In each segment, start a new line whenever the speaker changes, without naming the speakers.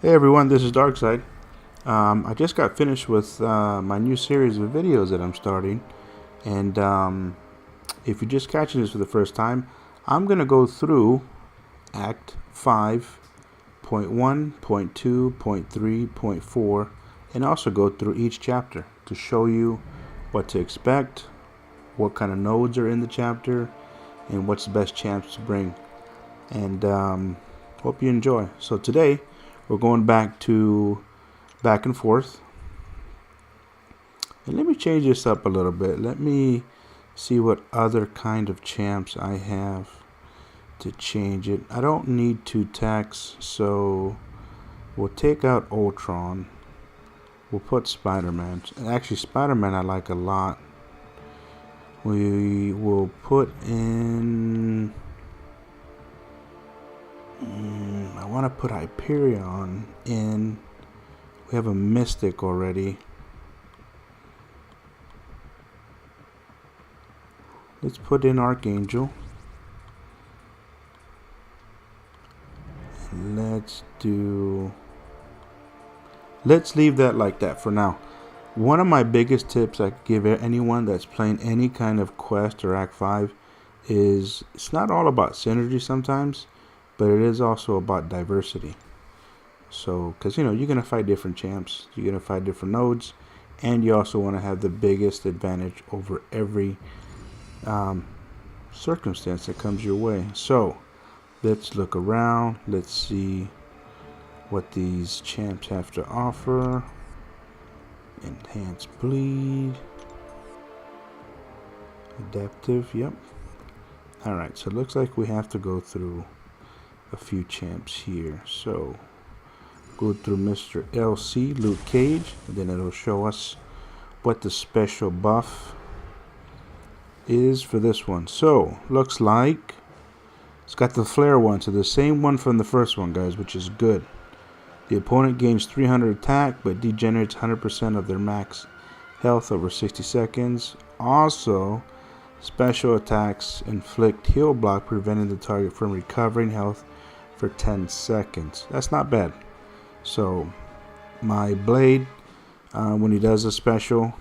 Hey everyone, this is Darkseid. I just got finished with my new series of videos that I'm starting, and if you're just catching this for the first time, I'm going to go through Act 5, Point 1, Point 2, Point 3, Point 4, and also go through each chapter to show you what to expect, what kind of nodes are in the chapter, and what's the best chance to bring. And hope you enjoy. So today, we're going back and forth. And let me change this up a little bit. Let me see what other kind of champs I have to change it. I don't need 2 attacks, so we'll take out Ultron. We'll put Spider-Man. Actually, Spider-Man I like a lot. We will put in... I want to put Hyperion in. We have a Mystic already. Let's put in Archangel. And let's leave that like that for now. One of my biggest tips I could give anyone that's playing any kind of quest or Act 5 is it's not all about synergy sometimes, but it is also about diversity. So, because you're going to fight different champs, you're going to fight different nodes, and you also want to have the biggest advantage over every circumstance that comes your way. So, let's look around. Let's see what these champs have to offer. Enhanced bleed. Adaptive, yep. Alright, so it looks like we have to go through a few champs here. So, go through Mr. LC, Luke Cage, and then it'll show us what the special buff is for this one. So, looks like it's got the flare one, so the same one from the first one, guys, which is good. The opponent gains 300 attack, but degenerates 100% of their max health over 60 seconds. Also, special attacks inflict heal block, preventing the target from recovering health for 10 seconds. That's not bad. So, my Blade, when he does a special,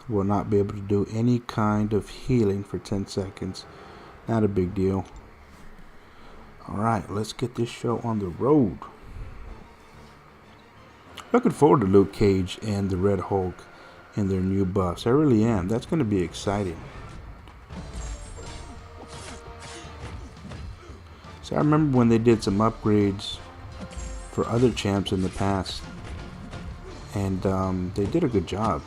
will not be able to do any kind of healing for 10 seconds. Not a big deal. Alright, let's get this show on the road. Looking forward to Luke Cage and the Red Hulk and their new buffs. I really am. That's going to be exciting. So I remember when they did some upgrades for other champs in the past, and they did a good job.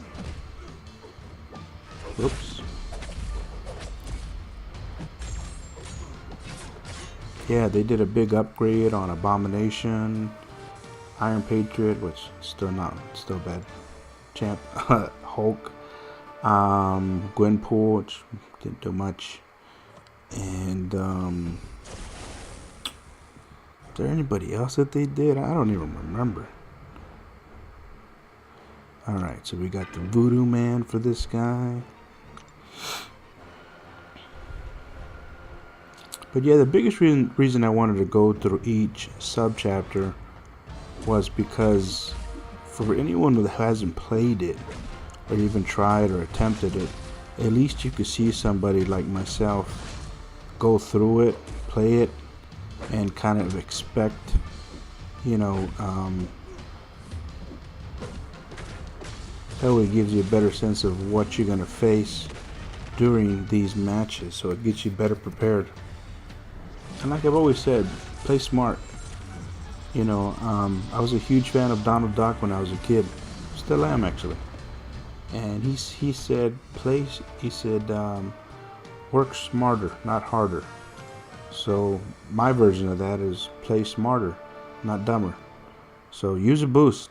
Whoops. Yeah, they did a big upgrade on Abomination, Iron Patriot, which still bad champ, Hulk, Gwenpool, which didn't do much, and is there anybody else that they did? I don't even remember. Alright, so we got the Voodoo Man for this guy. But yeah, the biggest reason I wanted to go through each subchapter was because for anyone who hasn't played it or even tried or attempted it, at least you could see somebody like myself go through it, play it, and kind of expect, that way it gives you a better sense of what you're going to face during these matches, so it gets you better prepared. And like I've always said, play smart. I was a huge fan of Donald Duck when I was a kid. Still am, actually. And he said, work smarter, not harder. So my version of that is play smarter, not dumber. So use a boost.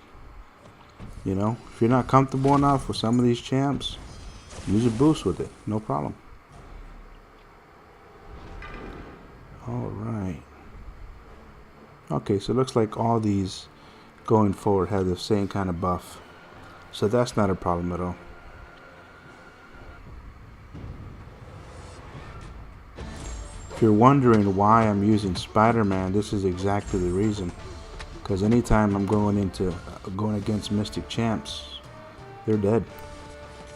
If you're not comfortable enough with some of these champs, use a boost with it. No problem. Alright. Okay, so it looks like all these going forward have the same kind of buff. So that's not a problem at all. If you're wondering why I'm using Spider-Man, this is exactly the reason. Because anytime I'm going against Mystic champs, they're dead.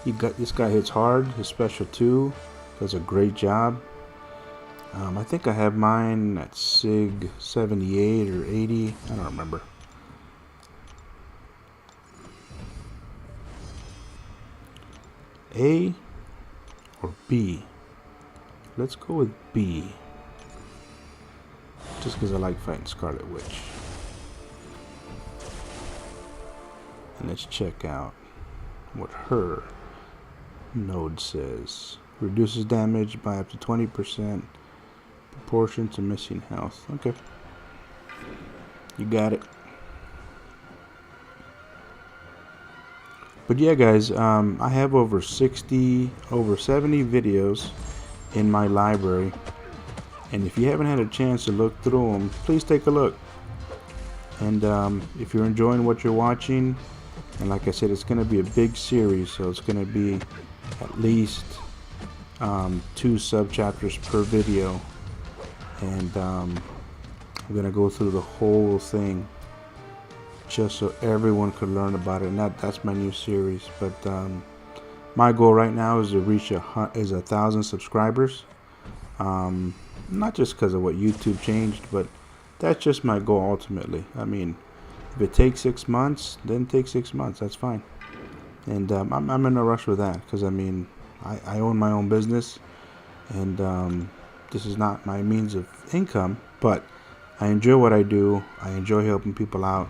This guy hits hard. His special 2 does a great job. I think I have mine at Sig 78 or 80. I don't remember. A or B? Let's go with B. Just because I like fighting Scarlet Witch. And let's check out what her node says. Reduces damage by up to 20%. Proportion to missing health. Okay. You got it. But yeah, guys, I have over 70 videos in my library. And if you haven't had a chance to look through them, please take a look. And if you're enjoying what you're watching, and like I said, it's going to be a big series, so it's going to be at least 2 sub-chapters per video. And I'm going to go through the whole thing just so everyone could learn about it. And that's my new series. But my goal right now is to reach 1,000 subscribers. Not just because of what YouTube changed, but that's just my goal ultimately. I mean, if it takes 6 months, then take 6 months. That's fine. And I'm in a rush with that because, I mean, I own my own business. And this is not my means of income, but I enjoy what I do. I enjoy helping people out.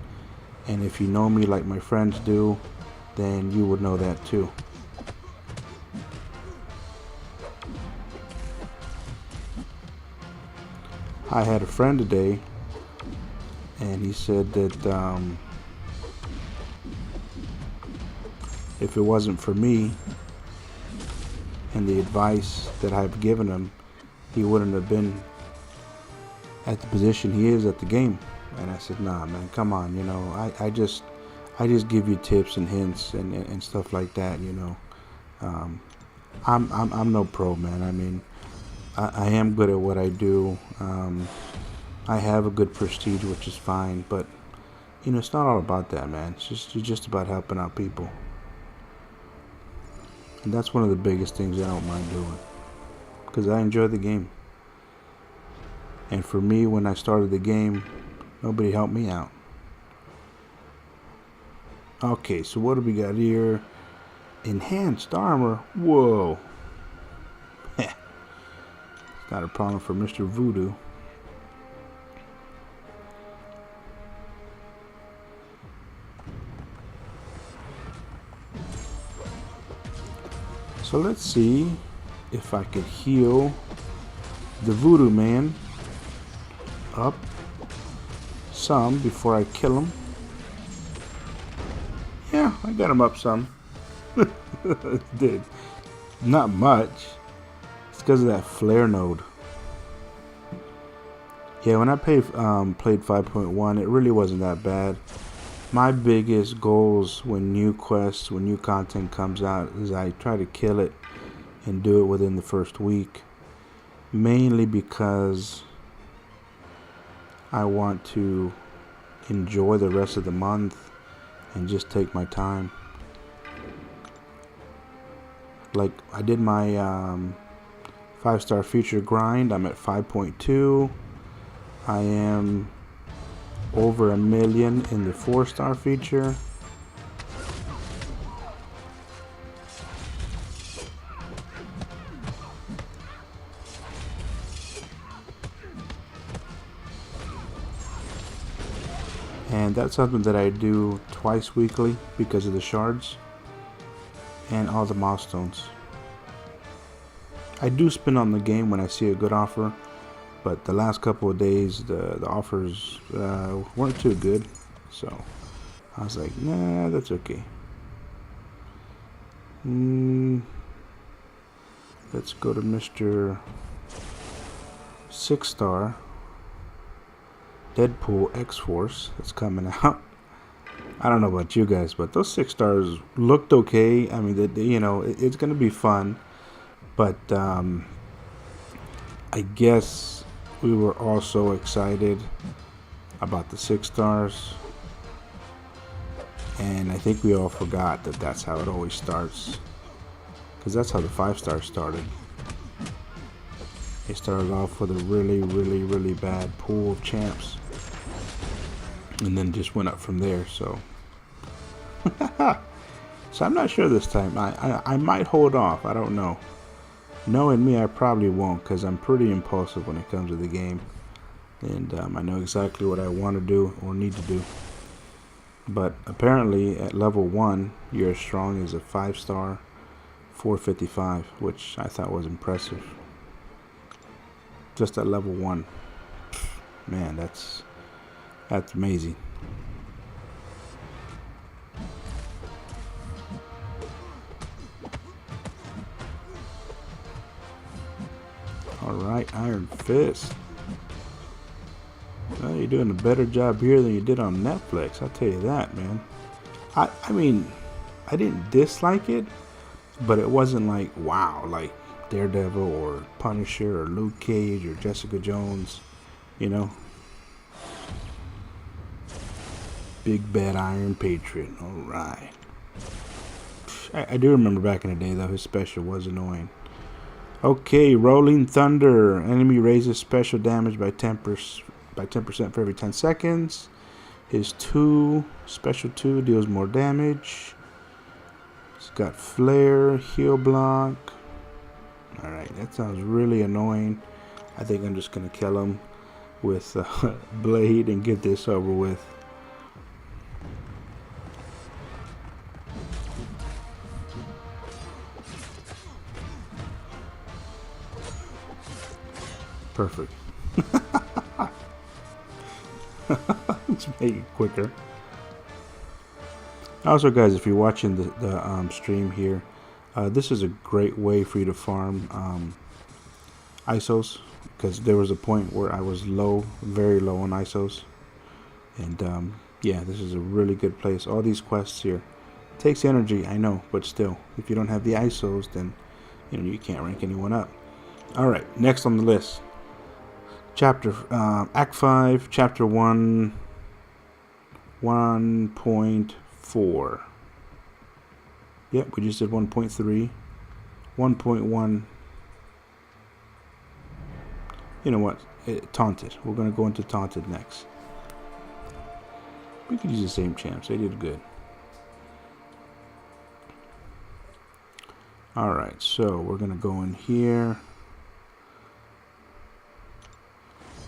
And if you know me like my friends do, then you would know that too. I had a friend today, and he said that if it wasn't for me and the advice that I've given him, he wouldn't have been at the position he is at the game. And I said, nah, man, come on, you know, I just give you tips and hints and stuff like that, you know. I'm no pro, man. I mean, I am good at what I do. I have a good prestige, which is fine, but you know, it's not all about that, man. It's just about helping out people. And that's one of the biggest things I don't mind doing, because I enjoy the game. And for me, when I started the game, nobody helped me out. Okay, so what do we got here? Enhanced armor. Whoa. It's not a problem for Mr. Voodoo. So let's see if I could heal the Voodoo Man up some before I kill him. Yeah, I got him up some. Did not much. It's because of that flare node. Yeah, when I played 5.1, it really wasn't that bad. My biggest goals when new content comes out is I try to kill it and do it within the first week. Mainly because I want to enjoy the rest of the month and just take my time. Like, I did my 5-star feature grind. I'm at 5.2. I am over 1 million in the 4-star feature. And that's something that I do twice weekly because of the shards and all the milestones. I do spin on the game when I see a good offer, but the last couple of days the offers weren't too good, so I was like, nah, that's okay. Let's go to Mr. 6-star Deadpool X-Force that's coming out. I don't know about you guys, but those 6 stars looked okay. I mean, you know, it's going to be fun. But I guess we were also excited about the 6 stars. And I think we all forgot that that's how it always starts, because that's how the 5 stars started. They started off with a really bad pool of champs, and then just went up from there. So so I'm not sure this time. I might hold off. I don't know. Knowing me, I probably won't, because I'm pretty impulsive when it comes to the game, and I know exactly what I want to do or need to do. But apparently at level 1 you're as strong as a 5 star 455, which I thought was impressive. Just at level 1. Man, that's amazing. Alright, Iron Fist. Well, you're doing a better job here than you did on Netflix, I'll tell you that, man. I mean, I didn't dislike it, but it wasn't like, wow, like Daredevil or Punisher or Luke Cage or Jessica Jones, you know. Big Bad Iron Patriot, alright. I do remember back in the day, though, his special was annoying. Okay, Rolling Thunder. Enemy raises special damage by 10% for every 10 seconds. His special 2 deals more damage. He's got Flare, Heal Block. Alright, that sounds really annoying. I think I'm just going to kill him with Blade and get this over with. Perfect. Let's make it quicker. Also, guys, if you're watching the stream here, this is a great way for you to farm ISOs, because there was a point where I was low, very low on ISOs, and yeah, this is a really good place. All these quests here takes energy, I know, but still, if you don't have the ISOs, then you can't rank anyone up. All right, next on the list. Act 5, Chapter 1, 1.4. Yep, we just did 1.3. 1.1. You know what? Taunted. We're going to go into Taunted next. We could use the same champs. They did good. Alright, so we're going to go in here.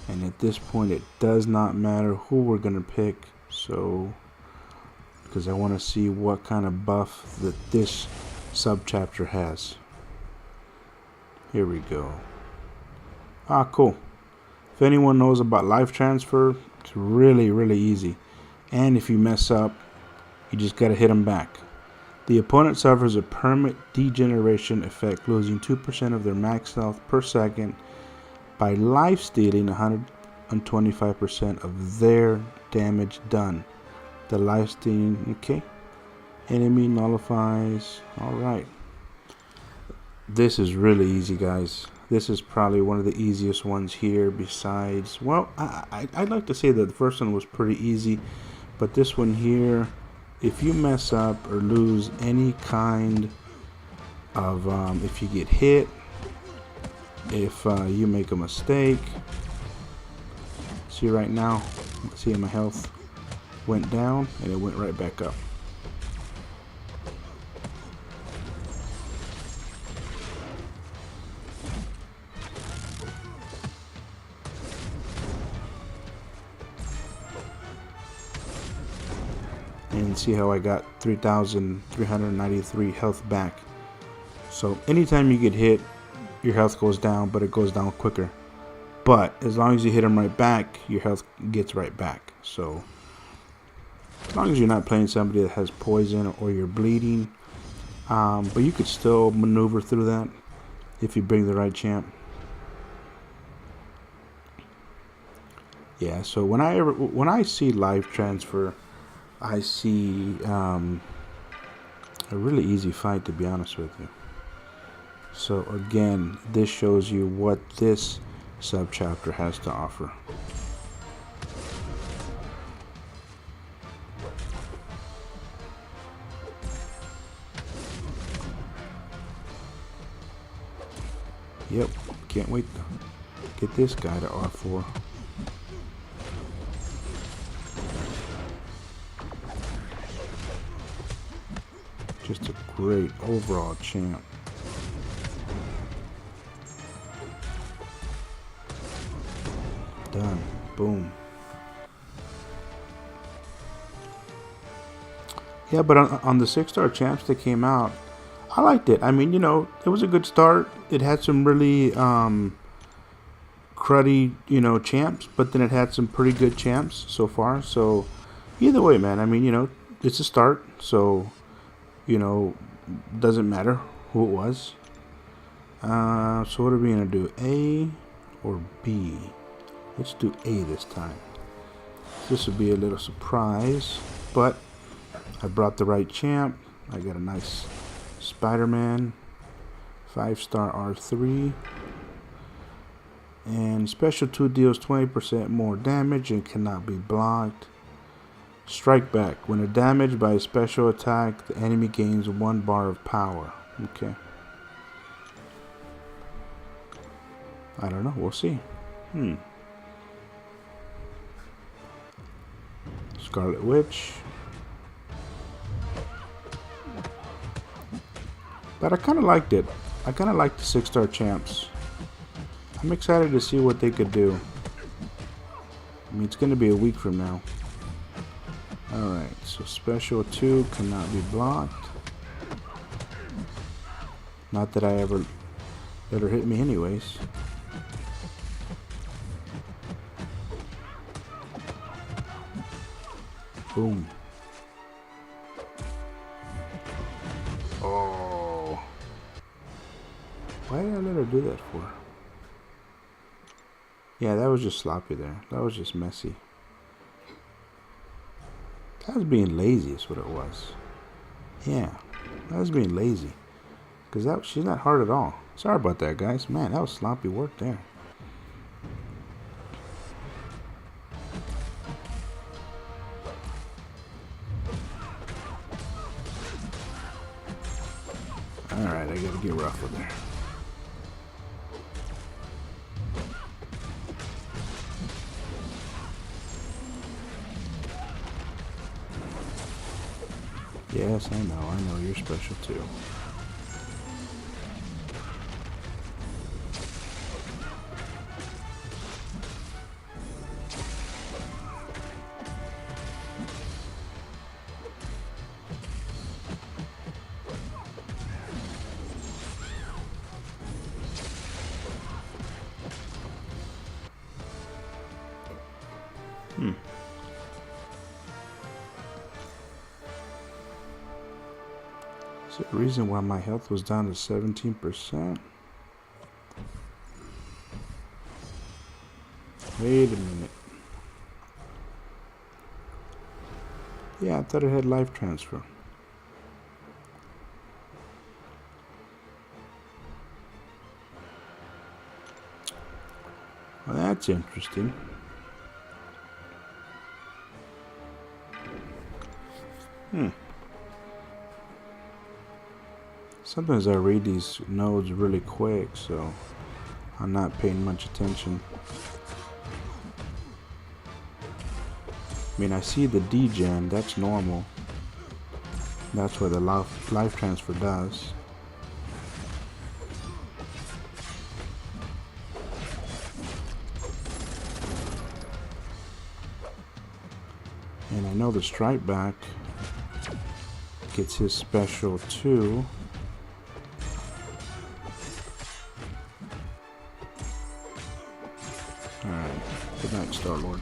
And at this point, it does not matter who we're going to pick. So, because I want to see what kind of buff that this subchapter has. Here we go. Ah, cool. If anyone knows about life transfer, it's really easy. And if you mess up, you just got to hit them back. The opponent suffers a permanent degeneration effect, losing 2% of their max health per second by life stealing 125% of their damage done. The life stealing, okay. Enemy nullifies. Alright. This is really easy, guys. This is probably one of the easiest ones here besides, well, I'd like to say that the first one was pretty easy, but this one here, if you mess up or lose any kind of, if you get hit, if you make a mistake, see right now, see my health went down and it went right back up. And see how I got 3,393 health back. So anytime you get hit, your health goes down, but it goes down quicker. But as long as you hit them right back, your health gets right back. So as long as you're not playing somebody that has poison or you're bleeding, but you could still maneuver through that if you bring the right champ. Yeah, so when I see life transfer, I see a really easy fight, to be honest with you. So again, this shows you what this subchapter has to offer. Yep, can't wait to get this guy to R4. Just a great overall champ. Done. Boom. Yeah, but on the 6-star champs that came out, I liked it. I mean, you know, it was a good start. It had some really cruddy, you know, champs, but then it had some pretty good champs so far. So either way, man, I mean, you know, it's a start. So, you know, doesn't matter who it was. So what are we going to do? A or B? Let's do A this time. This will be a little surprise, but I brought the right champ. I got a nice Spider-Man, 5-star R3. And special 2 deals 20% more damage and cannot be blocked. Strike back. When damaged by a special attack, the enemy gains 1 bar of power. Okay. I don't know. We'll see. Scarlet Witch. But I kind of liked it. I kind of liked the 6-star champs. I'm excited to see what they could do. I mean, it's going to be a week from now. Alright, so special 2 cannot be blocked. Not that I ever let her hit me anyways. Boom. Oh. Why did I let her do that for? Yeah, that was just sloppy there. That was just messy. That was being lazy is what it was. Yeah, that was being lazy. Because she's not hard at all. Sorry about that, guys. Man, that was sloppy work there. Alright, I gotta get rough with her. Yes, I know you're special too. Is there a reason why my health was down to 17%? Wait a minute. Yeah, I thought it had life transfer. Well, that's interesting. Sometimes I read these nodes really quick, so I'm not paying much attention. I mean, I see the degen, that's normal. That's what the life transfer does. And I know the strike back gets his special too. Alright, good night, Star-Lord.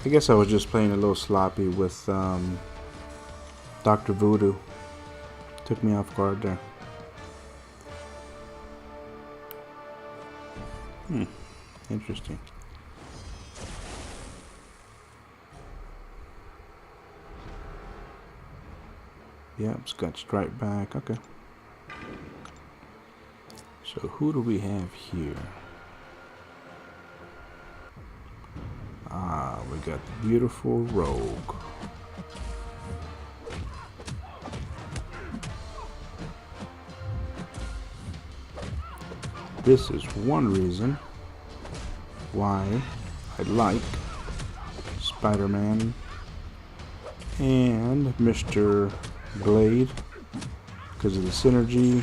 I guess I was just playing a little sloppy with Dr. Voodoo. Took me off guard there. Interesting. Yep, it's got strike back. Okay. So who do we have here? We got the beautiful Rogue. This is one reason why I like Spider-Man and Mr. Blade, because of the synergy.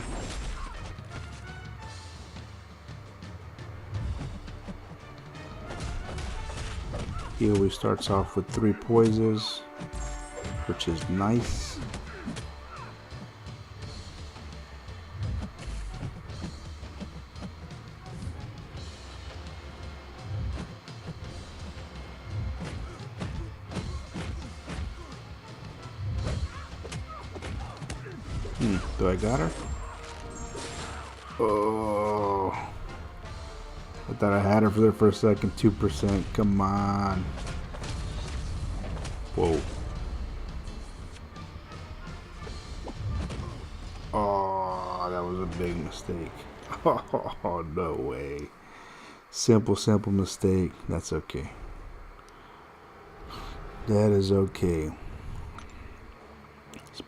He always starts off with 3 poises, which is nice. Do I got her? Oh, I thought I had her for there for a second. 2%. Come on. Whoa. Oh, that was a big mistake. Oh, no way. Simple mistake. That's okay. That is okay.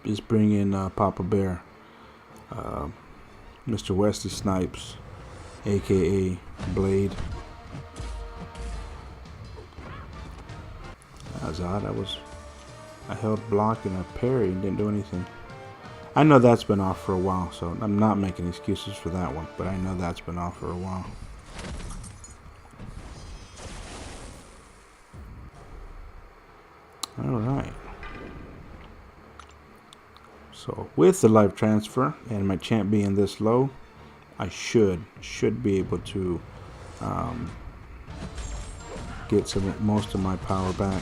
Let's bring in Papa Bear. Mr. Wesley Snipes, aka Blade. That was odd. I held block and I parried and didn't do anything. I know that's been off for a while, so I'm not making excuses for that one, but I know that's been off for a while. Alright. So with the life transfer and my champ being this low, I should be able to get most of my power back.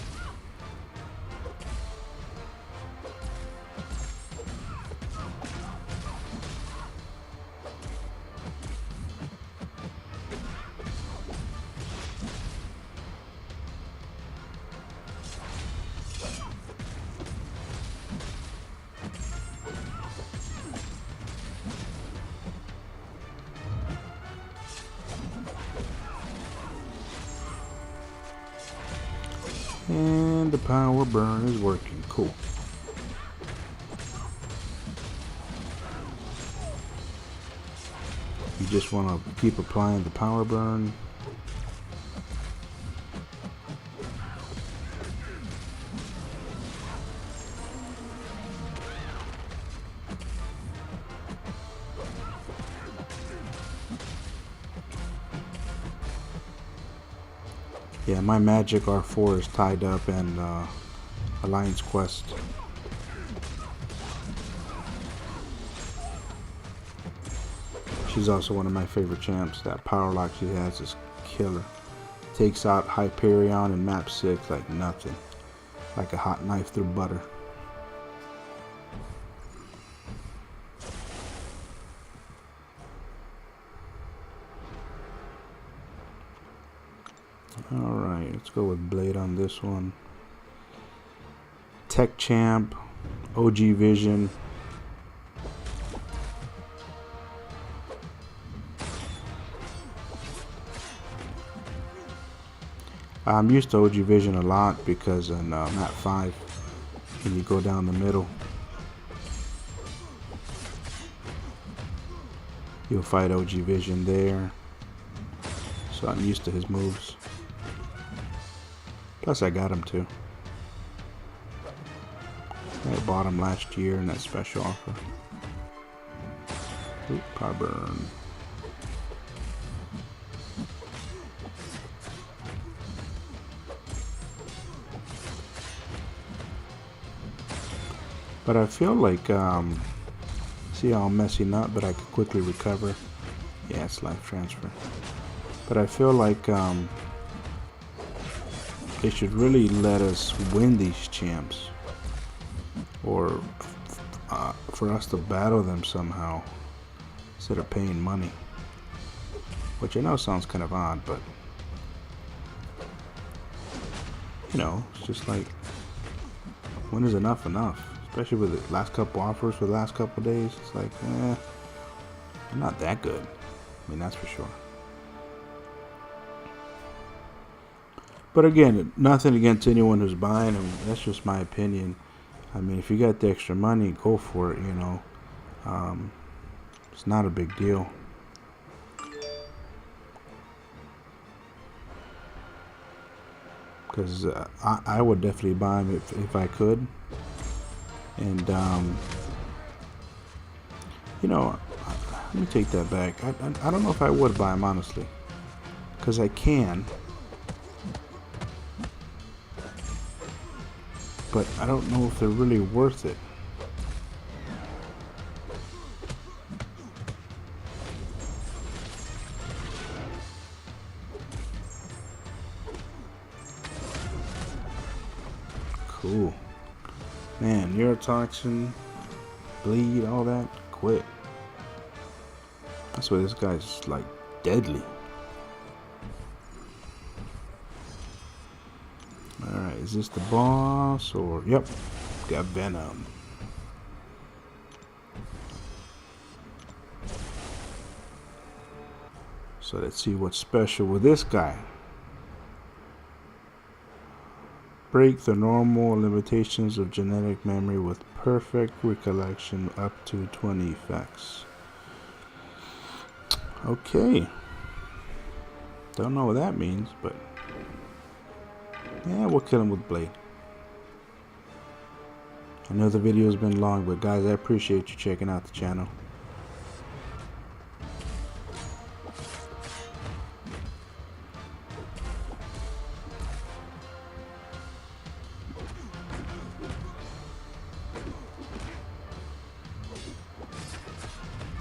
And the power burn is working. Cool. You just want to keep applying the power burn. Yeah, my Magic R4 is tied up in Alliance Quest. She's also one of my favorite champs. That power lock she has is killer. Takes out Hyperion and map 6 like nothing. Like a hot knife through butter. Alright, let's go with Blade on this one. Tech Champ, OG Vision. I'm used to OG Vision a lot because in map 5, when you go down the middle, you'll fight OG Vision there. So I'm used to his moves. Plus I got him too. I bought him last year in that special offer. Oop, power burn. But I feel like, see how I'm messing up, but I can quickly recover. Yeah, it's life transfer. But I feel like they should really let us win these champs. Or for us to battle them somehow instead of paying money. Which I know sounds kind of odd, but you know, it's just like, when is enough enough? Especially with the last couple offers for the last couple days. It's like, they're not that good. I mean, that's for sure. But again, nothing against anyone who's buying them. That's just my opinion. I mean, if you got the extra money, go for it, you know. It's not a big deal. because I would definitely buy him if I could. And you know, let me take that back. I don't know if I would buy him, honestly, because I can, but I don't know if they're really worth it. Cool. Man, neurotoxin, bleed, all that, quit. That's why this guy's like deadly. Alright, is this the boss or... Yep, got Venom. So let's see what's special with this guy. Break the normal limitations of genetic memory with perfect recollection up to 20 effects. Okay. Don't know what that means, but yeah, we'll kill him with blade. I know the video's been long, but guys, I appreciate you checking out the channel.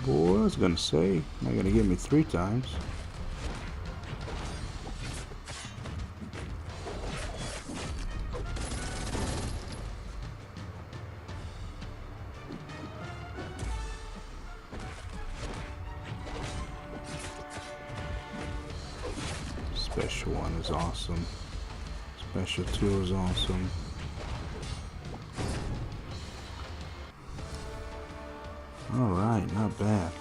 Boy, I was gonna say, am I gonna get me 3 times? Special 1 is awesome. Special 2 is awesome. Alright, not bad.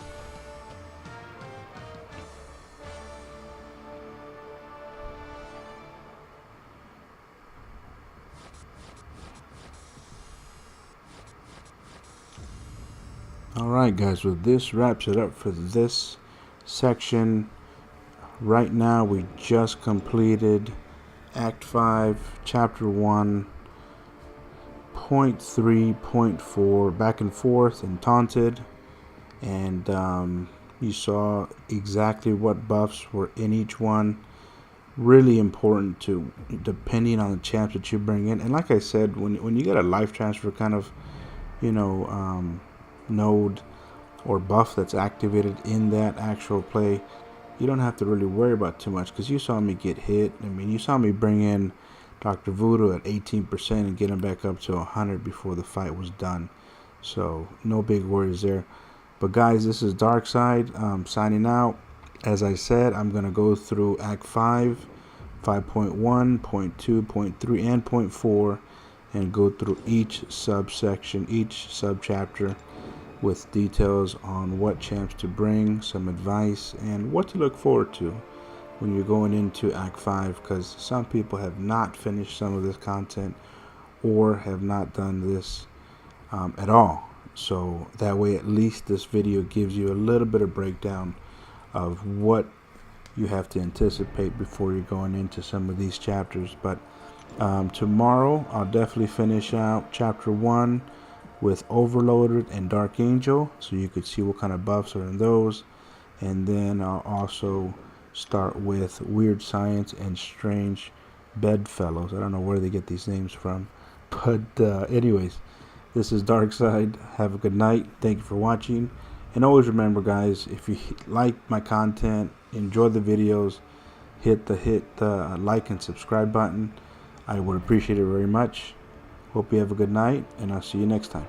Alright guys, well this wraps it up for this section. Right now we just completed Act 5, Chapter 1, Point 3, Point 4, back and forth and taunted. And you saw exactly what buffs were in each one. Really important to, depending on the champs that you bring in. And like I said, when you get a life transfer kind of, you know, node or buff that's activated in that actual play, you don't have to really worry about too much, because you saw me get hit. I mean, you saw me bring in Dr. Voodoo at 18% and get him back up to 100 before the fight was done. So no big worries there. But guys, this is Darkseid signing out. As I said, I'm going to go through Act 5, 5.1, Point 2, Point 3, and Point 4, and go through each subsection, each subchapter, with details on what champs to bring, some advice, and what to look forward to when you're going into Act 5, because some people have not finished some of this content or have not done this at all. So that way at least this video gives you a little bit of breakdown of what you have to anticipate before you're going into some of these chapters. But tomorrow I'll definitely finish out Chapter 1 with Overloaded and Dark Angel, so you could see what kind of buffs are in those. And then I'll also start with Weird Science and Strange Bedfellows. I don't know where they get these names from, but anyways, this is Darkseid. Have a good night. Thank you for watching, and always remember, guys, if you like my content, enjoy the videos, hit the like and subscribe button. I would appreciate it very much. Hope you have a good night, and I'll see you next time.